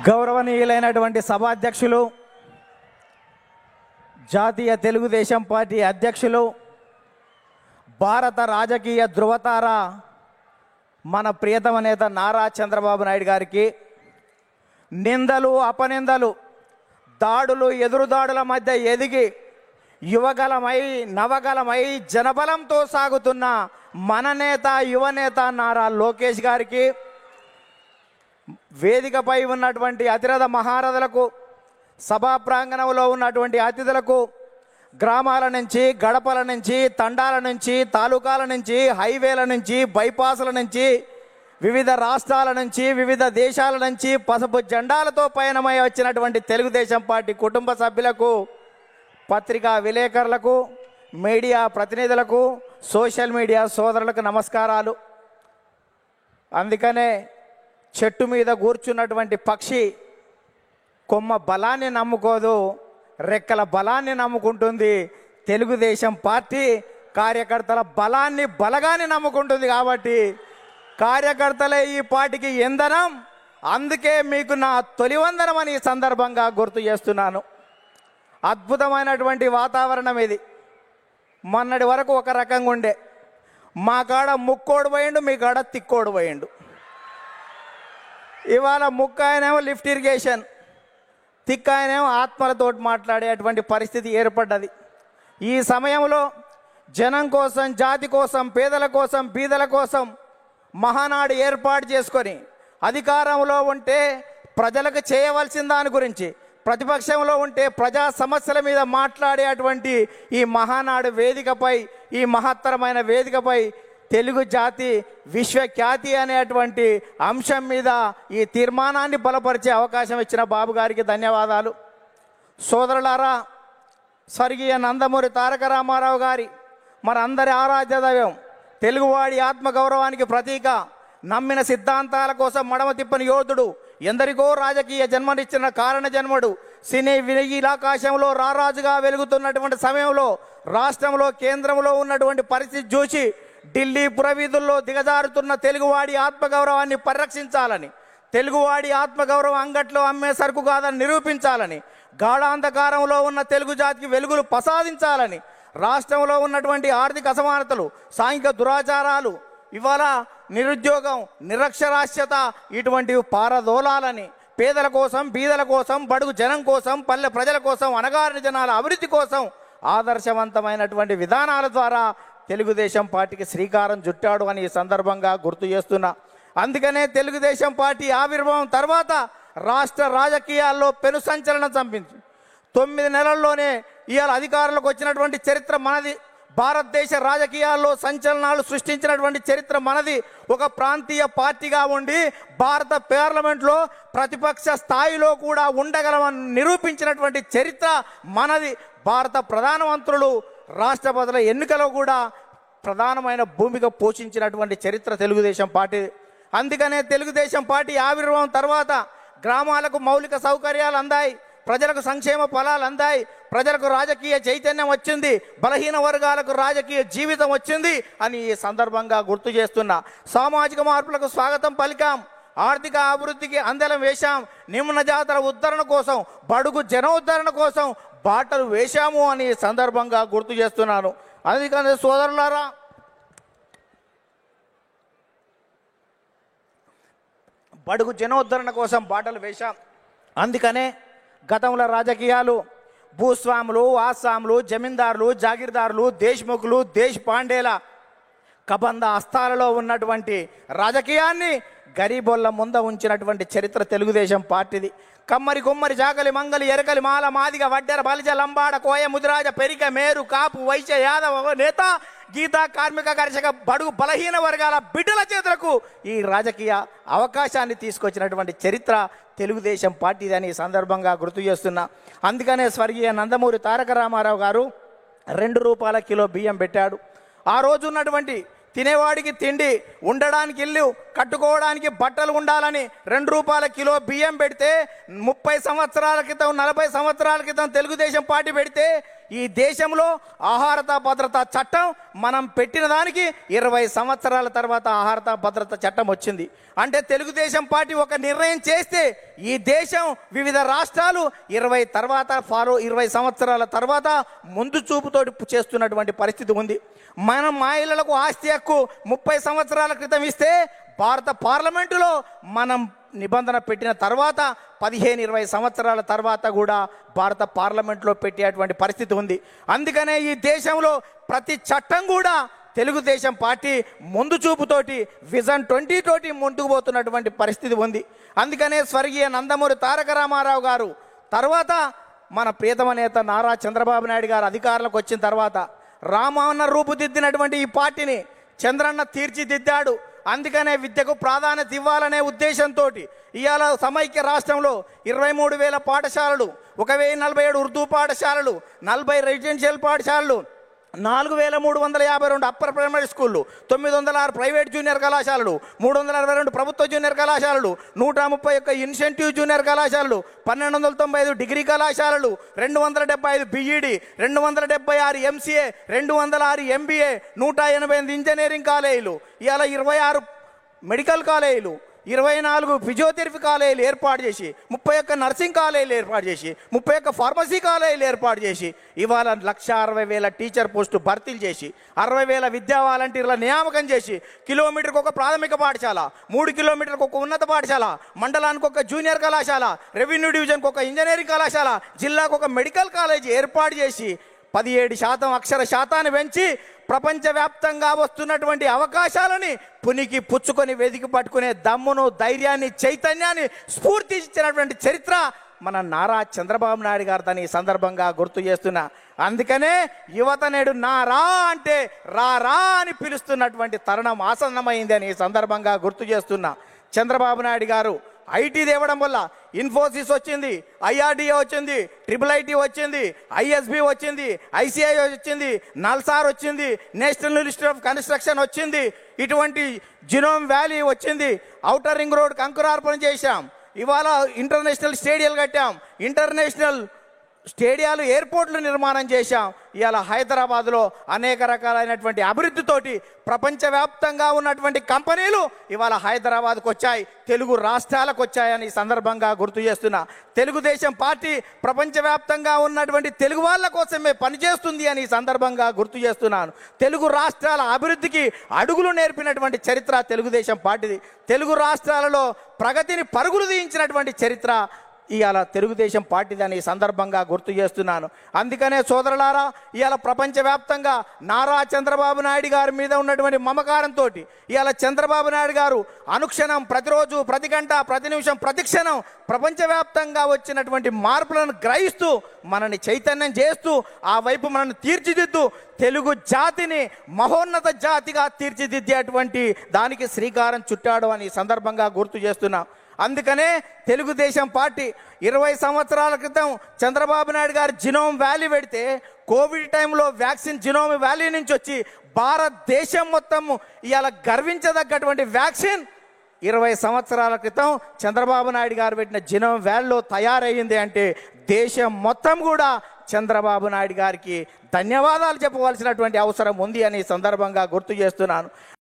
గౌరవనీయులైనటువంటి సభాధ్యక్షులు, జాతీయ తెలుగుదేశం పార్టీ అధ్యక్షులు, భారత రాజకీయ ధృవతార మన ప్రియతమ నేత నారా చంద్రబాబు నాయుడు గారికి నిందలు, అపనిందలు, దాడులు, ఎదురుదాడుల మధ్య ఎదిగి యువగలమై నవగలమై జనబలంతో సాగుతున్న మన నేత, యువనేత నారా లోకేష్ గారికి, వేదికపై ఉన్నటువంటి అతిరథ మహారథులకు, సభా ప్రాంగణంలో ఉన్నటువంటి అతిథులకు, గ్రామాల నుంచి, గడపల నుంచి, తండాల నుంచి, తాలూకాల నుంచి, హైవేల నుంచి, బైపాసుల నుంచి, వివిధ రాష్ట్రాల నుంచి, వివిధ దేశాల నుంచి పసుపు జెండాలతో పయనమై వచ్చినటువంటి తెలుగుదేశం పార్టీ కుటుంబ సభ్యులకు, పత్రికా విలేకరులకు, మీడియా ప్రతినిధులకు, సోషల్ మీడియా సోదరులకు నమస్కారాలు. అందుకనే చెట్టు మీద కూర్చున్నటువంటి పక్షి కొమ్మ బలాన్ని నమ్ముకోదు, రెక్కల బలాన్ని నమ్ముకుంటుంది. తెలుగుదేశం పార్టీ కార్యకర్తల బలాన్ని, బలగాన్ని నమ్ముకుంటుంది. కాబట్టి కార్యకర్తలే ఈ పార్టీకి ఇంధనం. అందుకే మీకు నా తొలి వందనం అని ఈ సందర్భంగా గుర్తు చేస్తున్నాను. అద్భుతమైనటువంటి వాతావరణం ఇది. మొన్నటి వరకు ఒక రకంగా ఉండే, మా కాడ ముక్కోడు పోయిండు, మీ కాడ తిక్కోడు పోయిండు. ఇవాళ ముక్క ఆయనేమో లిఫ్ట్ ఇరిగేషన్, తిక్క ఆయనేమో ఆత్మలతోటి మాట్లాడేటువంటి పరిస్థితి ఏర్పడ్డది. ఈ సమయంలో జనం కోసం, జాతి కోసం, పేదల కోసం, బీదల కోసం మహానాడు ఏర్పాటు చేసుకొని అధికారంలో ఉంటే ప్రజలకు చేయవలసిన దాని గురించి, ప్రతిపక్షంలో ఉంటే ప్రజా సమస్యల మీద మాట్లాడేటువంటి ఈ మహానాడు వేదికపై, ఈ మహత్తరమైన వేదికపై తెలుగు జాతి విశ్వఖ్యాతి అనేటువంటి అంశం మీద ఈ తీర్మానాన్ని బలపరిచే అవకాశం ఇచ్చిన బాబు గారికి ధన్యవాదాలు. సోదరులారా, స్వర్గీయ నందమూరి తారక రామారావు గారి మనందరి ఆరాధ్య దైవం, తెలుగువాడి ఆత్మగౌరవానికి ప్రతీక, నమ్మిన సిద్ధాంతాల కోసం మడమ తిప్పని యోధుడు, ఎందరికో రాజకీయ జన్మనిచ్చిన కారణ జన్ముడు, సినీ వినీలాకాశంలో రారాజుగా వెలుగుతున్నటువంటి సమయంలో రాష్ట్రంలో, కేంద్రంలో ఉన్నటువంటి పరిస్థితి చూసి ఢిల్లీ పురవీధుల్లో దిగజారుతున్న తెలుగువాడి ఆత్మగౌరవాన్ని పరిరక్షించాలని, తెలుగువాడి ఆత్మగౌరవం అంగట్లో అమ్మే సరుకు కాదని నిరూపించాలని, గాఢాంధకారంలో ఉన్న తెలుగు జాతికి వెలుగులు ప్రసాదించాలని, రాష్ట్రంలో ఉన్నటువంటి ఆర్థిక అసమానతలు, సాంఘిక దురాచారాలు, ఇవాళ నిరుద్యోగం, నిరక్షరాస్యత ఇటువంటివి పారదోలాలని, పేదల కోసం, బీదల కోసం, బడుగు జనం కోసం, పల్లె ప్రజల కోసం, అణగారిన జనాల అభివృద్ధి కోసం ఆదర్శవంతమైనటువంటి విధానాల ద్వారా తెలుగుదేశం పార్టీకి శ్రీకారం చుట్టాడు అని ఈ సందర్భంగా గుర్తు చేస్తున్నా. అందుకనే తెలుగుదేశం పార్టీ ఆవిర్భావం తర్వాత రాష్ట్ర రాజకీయాల్లో పెను సంచలనం చంపింది. 9 నెలల్లోనే ఇవాళ అధికారంలోకి వచ్చినటువంటి చరిత్ర మనది. భారతదేశ రాజకీయాల్లో సంచలనాలు సృష్టించినటువంటి చరిత్ర మనది. ఒక ప్రాంతీయ పార్టీగా ఉండి భారత పార్లమెంట్లో ప్రతిపక్ష స్థాయిలో కూడా ఉండగలమని నిరూపించినటువంటి చరిత్ర మనది. భారత ప్రధానమంత్రులు, రాష్ట్రపతుల ఎన్నికలో కూడా ప్రధానమైన భూమిక పోషించినటువంటి చరిత్ర తెలుగుదేశం పార్టీ. అందుకనే తెలుగుదేశం పార్టీ ఆవిర్భావం తర్వాత గ్రామాలకు మౌలిక సౌకర్యాలు అందాయి, ప్రజలకు సంక్షేమ ఫలాలు అందాయి, ప్రజలకు రాజకీయ చైతన్యం వచ్చింది, బలహీన వర్గాలకు రాజకీయ జీవితం వచ్చింది అని ఈ సందర్భంగా గుర్తు చేస్తున్నా. సామాజిక మార్పులకు స్వాగతం పలికాం, ఆర్థిక అభివృద్ధికి అందలం వేశాం, నిమ్న జాతుల ఉద్ధరణ కోసం, బడుగు జన ఉద్ధరణ కోసం బాటలు వేశాము అని సందర్భంగా గుర్తు చేస్తున్నాను. అందుకని సోదరులారా, బడుగు జనోద్ధరణ కోసం బాటలు వేశాం. అందుకనే గతంలో రాజకీయాలు భూస్వాములు, ఆసాములు, జమీందారులు, జాగీర్దారులు, దేశ్ముఖులు, దేశ్ పాండేల కబంధ హస్తాలలో ఉన్నటువంటి రాజకీయాన్ని గరీబోళ్ళ ముంద ఉంచినటువంటి చరిత్ర తెలుగుదేశం పార్టీది. కమ్మరి, కుమ్మరి, జాగలి, మంగలి, ఎరకలి, మాల, మాదిగ, వడ్డెర, బలిజ, లంబాడ, కోయ, ముదిరాజ, పెరిక, మేరు, కాపు, వైశ్య, యాదవ, నేత, గీత, కార్మిక, కర్షక, బడుగు బలహీన వర్గాల బిడ్డల చేతులకు ఈ రాజకీయ అవకాశాన్ని తీసుకొచ్చినటువంటి చరిత్ర తెలుగుదేశం పార్టీది అని సందర్భంగా గుర్తు చేస్తున్నా. అందుకనే స్వర్గీయ నందమూరి తారక రామారావు గారు 2 రూపాయల కిలో బియ్యం పెట్టాడు. ఆ రోజు ఉన్నటువంటి తినేవాడికి తిండి, ఉండడానికి ఇల్లు, కట్టుకోవడానికి బట్టలు ఉండాలని 2 రూపాయల కిలో బియ్యం పెడితే 30 సంవత్సరాల క్రితం 40 సంవత్సరాల క్రితం తెలుగుదేశం పార్టీ పెడితే ఈ దేశంలో ఆహారత భద్రత చట్టం మనం పెట్టిన దానికి 20 సంవత్సరాల తర్వాత ఆహారత భద్రత చట్టం వచ్చింది. అంటే తెలుగుదేశం పార్టీ ఒక నిర్ణయం చేస్తే ఈ దేశం వివిధ రాష్ట్రాలు 20 సంవత్సరాల తర్వాత ముందు చూపుతోటి చేస్తున్నటువంటి పరిస్థితి ఉంది. మనం మహిళలకు ఆస్తి హక్కు 30 సంవత్సరాల క్రితం ఇస్తే భారత పార్లమెంటులో మనం నిబంధన పెట్టిన తర్వాత 15-20 సంవత్సరాల తర్వాత కూడా భారత పార్లమెంట్లో పెట్టేటువంటి పరిస్థితి ఉంది. అందుకనే ఈ దేశంలో ప్రతి చట్టం కూడా తెలుగుదేశం పార్టీ ముందు చూపుతోటి విజన్ 20 తోటి ముందుకు పోతున్నటువంటి పరిస్థితి ఉంది. అందుకనే స్వర్గీయ నందమూరి తారక రామారావు గారు తర్వాత మన ప్రియతమ నేత నారా చంద్రబాబు నాయుడు గారు అధికారంలోకి వచ్చిన తర్వాత రామన్న రూపుదిద్దినటువంటి ఈ పార్టీని చంద్రన్న తీర్చిదిద్దాడు. అందుకనే విద్యకు ప్రాధాన్యత ఇవ్వాలనే ఉద్దేశంతో ఇవాళ సమైక్య రాష్ట్రంలో 23,000 పాఠశాలలు, 1,047 ఉర్దూ పాఠశాలలు, 40 రెసిడెన్షియల్ పాఠశాలలు, 4,352 అప్పర్ ప్రైమరీ స్కూళ్ళు, 906 ప్రైవేట్ జూనియర్ కళాశాలలు, 362 ప్రభుత్వ జూనియర్ కళాశాలలు, 131 ఇన్సెంటివ్ జూనియర్ కళాశాలలు, 1,295 డిగ్రీ కళాశాలలు, 275 బీఈడి, 276 ఎంసీఏ, 206 ఎంబీఏ, 188 ఇంజనీరింగ్ కాలేజీలు, ఇవాళ 26 మెడికల్ కాలేజీలు, 24 ఫిజియోథెరపీ కాలేజీలు ఏర్పాటు చేసి, 31 నర్సింగ్ కాలేజీలు ఏర్పాటు చేసి, 31 ఫార్మసీ కాలేజీలు ఏర్పాటు చేసి ఇవాళ 1,60,000 టీచర్ పోస్టు భర్తీలు చేసి, 60,000 విద్యా వాలంటీర్ల నియామకం చేసి, కిలోమీటర్కి ఒక ప్రాథమిక పాఠశాల, 3 కిలోమీటర్లకు ఒక ఉన్నత పాఠశాల, మండలానికి ఒక జూనియర్ కళాశాల, రెవెన్యూ డివిజన్కి ఒక ఇంజనీరింగ్ కళాశాల, జిల్లాకు ఒక మెడికల్ కాలేజీ ఏర్పాటు చేసి 17% అక్షర శాతాన్ని పెంచి ప్రపంచవ్యాప్తంగా వస్తున్నటువంటి అవకాశాలని పునికి పుచ్చుకొని వెతికి పట్టుకునే దమ్మును, ధైర్యాన్ని, చైతన్యాన్ని, స్ఫూర్తి ఇచ్చినటువంటి చరిత్ర మన నారా చంద్రబాబు నాయుడు గారు దాన్ని సందర్భంగా గుర్తు చేస్తున్నా. అందుకనే యువత నేడు నారా అంటే రా అని పిలుస్తున్నటువంటి తరుణం ఆసన్నమైంది అని ఈ సందర్భంగా గుర్తు చేస్తున్నా. చంద్రబాబు నాయుడు గారు ఐటీ తేవడం వల్ల ఇన్ఫోసిస్ వచ్చింది, ఐఆర్డీఏ వచ్చింది, IIIT వచ్చింది, ఐఎస్బి వచ్చింది, ఐసిఐ వచ్చింది, నల్సార్ వచ్చింది, నేషనల్ ఇన్స్టిట్యూట్ ఆఫ్ కన్స్ట్రక్షన్ వచ్చింది, ఇటువంటి జినోమ్ వ్యాలీ వచ్చింది, ఔటర్ రింగ్ రోడ్ అంకురార్పణ చేశాం, ఇవాళ ఇంటర్నేషనల్ స్టేడియాలు కట్టాం, ఇంటర్నేషనల్ స్టేడియాలు, ఎయిర్పోర్ట్లు నిర్మాణం చేశాం. ఇవాళ హైదరాబాద్లో అనేక రకాలైనటువంటి అభివృద్ధితోటి ప్రపంచవ్యాప్తంగా ఉన్నటువంటి కంపెనీలు ఇవాళ హైదరాబాద్కు వచ్చాయి, తెలుగు రాష్ట్రాలకు వచ్చాయని సందర్భంగా గుర్తు చేస్తున్నా. తెలుగుదేశం పార్టీ ప్రపంచవ్యాప్తంగా ఉన్నటువంటి తెలుగు వాళ్ళ కోసమే పనిచేస్తుంది అని సందర్భంగా గుర్తు చేస్తున్నాను. తెలుగు రాష్ట్రాల అభివృద్ధికి అడుగులు నేర్పినటువంటి చరిత్ర తెలుగుదేశం పార్టీది. తెలుగు రాష్ట్రాలలో ప్రగతిని పరుగులు తీయించినటువంటి చరిత్ర ఇవాళ తెలుగుదేశం పార్టీదని సందర్భంగా గుర్తు చేస్తున్నాను. అందుకనే సోదరులారా, ఇవాళ ప్రపంచవ్యాప్తంగా నారా చంద్రబాబు నాయుడు గారి మీద ఉన్నటువంటి మమకారంతో ఇవాళ చంద్రబాబు నాయుడు గారు అనుక్షణం, ప్రతిరోజు, ప్రతి గంట, ప్రతి నిమిషం, ప్రతి క్షణం ప్రపంచవ్యాప్తంగా వచ్చినటువంటి మార్పులను గ్రహిస్తూ మనని చైతన్యం చేస్తూ ఆ వైపు మనల్ని తీర్చిదిద్దు తెలుగు జాతిని మహోన్నత జాతిగా తీర్చిదిద్దేటువంటి దానికి శ్రీకారం చుట్టాడు అని సందర్భంగా గుర్తు చేస్తున్నాం. అందుకనే తెలుగుదేశం పార్టీ 20 సంవత్సరాల క్రితం చంద్రబాబు నాయుడు గారు జినోమ్ వ్యాలీ పెడితే కోవిడ్ టైంలో వ్యాక్సిన్ జినోమ్ వ్యాలీ నుంచి వచ్చి భారతదేశం మొత్తం ఇవాళ గర్వించదగ్గటువంటి వ్యాక్సిన్ 20 సంవత్సరాల క్రితం చంద్రబాబు నాయుడు గారు పెట్టిన జినోమ్ వ్యాలీలో తయారయ్యింది అంటే దేశం మొత్తం కూడా చంద్రబాబు నాయుడు గారికి ధన్యవాదాలు చెప్పవలసినటువంటి అవసరం ఉంది అని సందర్భంగా గుర్తు చేస్తున్నాను.